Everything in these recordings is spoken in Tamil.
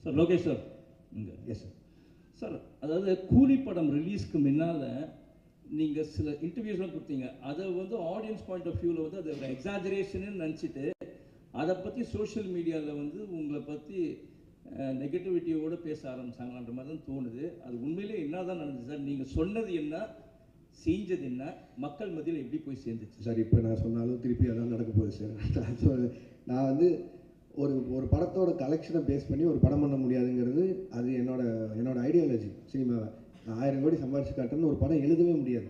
சார் லோகேஷ் சார் இங்கே. Yes sir. சார் அதாவது கூலி படம் ரிலீஸ்க்கு முன்னால் நீங்கள் சில இன்டர்வியூஸ்லாம் கொடுத்தீங்க, அதை வந்து ஆடியன்ஸ் பாயிண்ட் ஆஃப் வியூவில் வந்து அது ஒரு எக்ஸாஜரேஷன்னு நினச்சிட்டு அதை பற்றி சோஷியல் மீடியாவில் வந்து உங்களை பற்றி நெகட்டிவிட்டியோடு பேச ஆரம்பிச்சாங்கன்ற மாதிரி தான் தோணுது. அது உண்மையிலே என்ன தான் நடந்துச்சு சார்? நீங்கள் சொன்னது என்ன, செஞ்சது என்ன, மக்கள் மத்தியில் எப்படி போய் சேர்ந்துச்சு சார்? இப்போ நான் சொன்னாலும் திருப்பி அதான் நடக்க போகுது சார். நான் வந்து ஒரு படத்தோட கலெக்ஷனை பேஸ் பண்ணி ஒரு படம் பண்ண முடியாதுங்கிறது அது என்னோட ஐடியாலஜி. சினிமாவை நான் 1000 கோடி சம்பாரிச்சு காட்டுறேன்னு ஒரு படம் எழுதவே முடியாது.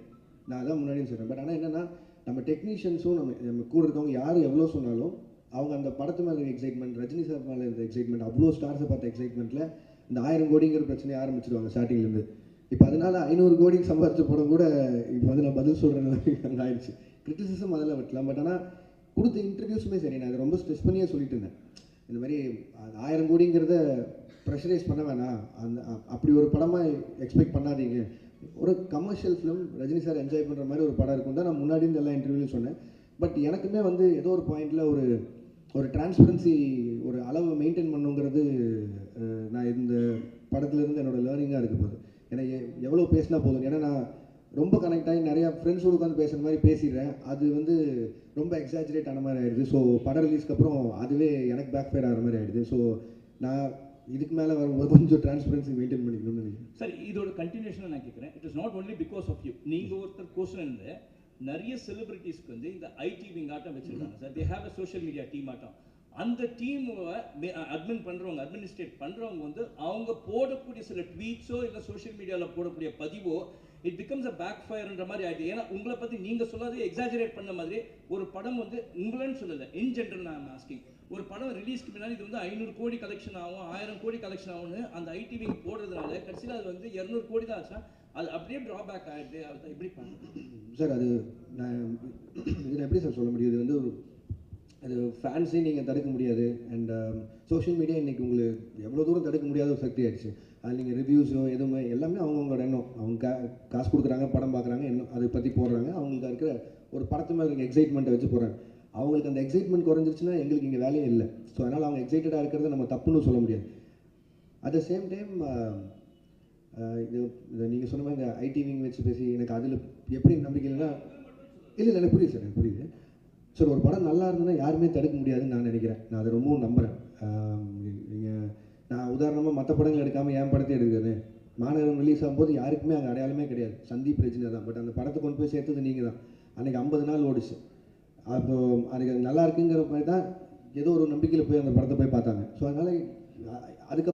நான் அதான் முன்னாடியும் சொல்கிறேன். பட் ஆனால் என்னென்னா, நம்ம டெக்னீஷியன்ஸும் நம்ம கூட இருக்கவங்க யார் எவ்வளோ சொன்னாலும் அவங்க அந்த படத்து மேலே இருக்க எக்ஸைட்மெண்ட், ரஜினி சார் மேலே இருக்க எக்ஸைட்மெண்ட், அவ்வளோ ஸ்டார்ஸை பார்த்த எக்ஸைட்மெண்ட்டில் இந்த 1000 கோடிங்கிற பிரச்சனையை ஆரம்பிச்சிடுவாங்க ஸ்டார்டிங்லேருந்து. இப்போ அதனால் 500 கோடி சம்பாரிச்ச படம் கூட இப்போ வந்து நான் பதில் சொல்கிற நிலைமை அங்கே ஆயிடுச்சு. கிரிட்டிசிசம் அதில் விட்டலாம். பட் ஆனால் கொடுத்த இன்டர்வியூஸுமே சரி, நான் அதை ரொம்ப ஸ்ட்ரெஸ் பண்ணியே சொல்லிட்டு இருந்தேன். இந்த மாதிரி 1000 கோடிங்கிறத ப்ரெஷரைஸ் பண்ண வேணாம், அப்படி ஒரு படமாக எக்ஸ்பெக்ட் பண்ணாதீங்க. ஒரு commercial film Rajini sir enjoy பண்ணுற மாதிரி ஒரு படம் இருக்கும் தான் நான் முன்னாடி இந்த எல்லா இன்டர்வியூலையும் சொன்னேன். பட் எனக்குமே வந்து ஏதோ ஒரு பாயிண்டில் ஒரு டிரான்ஸ்பரன்சி, ஒரு அளவை மெயின்டைன் பண்ணுங்கிறது நான் இந்த படத்துலேருந்து என்னோடய லேர்னிங்காக இருக்க போகுது. ஏன்னா எவ்வளோ பேசினா போதும். ஏன்னா நான் ரொம்ப கனெக்ட் ஆகி நிறையா ஃப்ரெண்ட்ஸோடு உட்காந்து பேசுகிற மாதிரி பேசிடுறேன். அது வந்து ரொம்ப எக்ஸாஜரேட் ஆன மாதிரி ஆகிடுது. ஸோ படம் ரிலீஸ்க்கு அப்புறம் அதுவே எனக்கு பேக் ஃபயர் ஆகிற மாதிரி ஆகிடுது. ஸோ நான் இதுக்கு மேலே வரும்போது கொஞ்சம் டிரான்ஸ்பரன்சி மெயின்டைன் பண்ணிக்கணும்னு நினைக்கிறேன். சார் இதோட கண்டினியூஷனாக நான் கேட்குறேன். It is not only because of you. நீங்கள் ஒருத்தர் கோர்ஸில் இருந்து நிறைய செலிபிரிட்டிஸ்க்கு வந்து இந்த ஐடி விங் ஆட்டம் வச்சுருக்காங்க sir. They have a social media team ஆட்டம். அந்த டீமை அட்மினிஸ்ட்ரேட் பண்ணுறவங்க வந்து அவங்க போடக்கூடிய சில ட்வீட்ஸோ இல்லை சோஷியல் மீடியாவில் போடக்கூடிய பதிவோ இட் பிகம்ஸ் அ பேக் ஃபயர்ன்ற மாதிரி ஆகிடுது. ஏன்னா உங்களை பற்றி நீங்கள் சொல்லாதே எக்ஸாஜரேட் பண்ண மாதிரி ஒரு படம் வந்து உங்களன்னு சொல்லலை, இன் ஜென்ரல் நான் ஆஸ்கிங், ஒரு படம் ரிலீஸ்க்கு முன்னாடி இது வந்து 500 கோடி கலெக்ஷன் ஆகும், 1000 கோடி கலெக்ஷன் ஆகும்னு அந்த ஐடி விங் போடுறதுனால கடைசியில் அது வந்து 200 கோடி தான் ஆச்சுன்னா அது அப்படியே ட்ராபேக் ஆகிடுது. அதை எப்படி பண்ணுறது சார்? அது நான் எப்படி சார் சொல்ல முடியும்? இது வந்து அது ஃபேன்ஸையும் நீங்கள் தடுக்க முடியாது. அண்ட் சோஷியல் மீடியா இன்றைக்கி உங்களுக்கு எவ்வளோ தூரம் தடுக்க முடியாத ஒரு சக்தி ஆகிடுச்சு. அது நீங்கள் ரிவ்யூஸோ எதுவுமே எல்லாமே அவங்களோட எண்ணம். அவங்க காசு கொடுக்குறாங்க, படம் பார்க்குறாங்க, எண்ணம் அதை பற்றி போடுறாங்க. அவங்களுக்கு இருக்கிற ஒரு படத்து மேலே இருக்க எக்ஸைட்மெண்ட்டை வச்சு போகிறாங்க. அவங்களுக்கு அந்த எக்ஸைட்மெண்ட் குறைஞ்சிருச்சுன்னா எங்களுக்கு இங்கே வேலையே இல்லை. ஸோ அதனால் அவங்க எக்ஸைட்டடாக இருக்கிறத நம்ம தப்புன்னு சொல்ல முடியாது. அட் த சேம் டைம் இது நீங்கள் சொன்ன மாதிரி இந்த ஐடி விங் வச்சு பேசி எனக்கு அதில் எப்படி நம்பிக்கை இல்லைன்னா, இல்லை எனக்கு புரியுது சார், எனக்கு புரியுது சார். ஒரு படம் நல்லா இருந்ததுன்னா யாருமே தடுக்க முடியாதுன்னு நான் நினைக்கிறேன். நான் அதை ரொம்பவும் நம்புகிறேன். நீங்கள் நான் உதாரணமாக மற்ற படங்கள் எடுக்காமல் என் படத்தை எடுக்கிறது, மாநகரம் ரிலீஸ் ஆகும்போது யாருக்குமே அங்கே அடையாளமே கிடையாது. சந்தீப் ரஜினி தான். பட் அந்த படத்தை கொண்டு போய் சேர்த்தது நீங்கள் தான். அன்றைக்கி 50 நாள் ஓடிச்சு. அப்போது அதுக்கு அது நல்லா இருக்குங்கிற மாதிரி தான் ஏதோ ஒரு நம்பிக்கையில் போய் அந்த படத்தை போய் பார்த்தாங்க. ஸோ அதனால்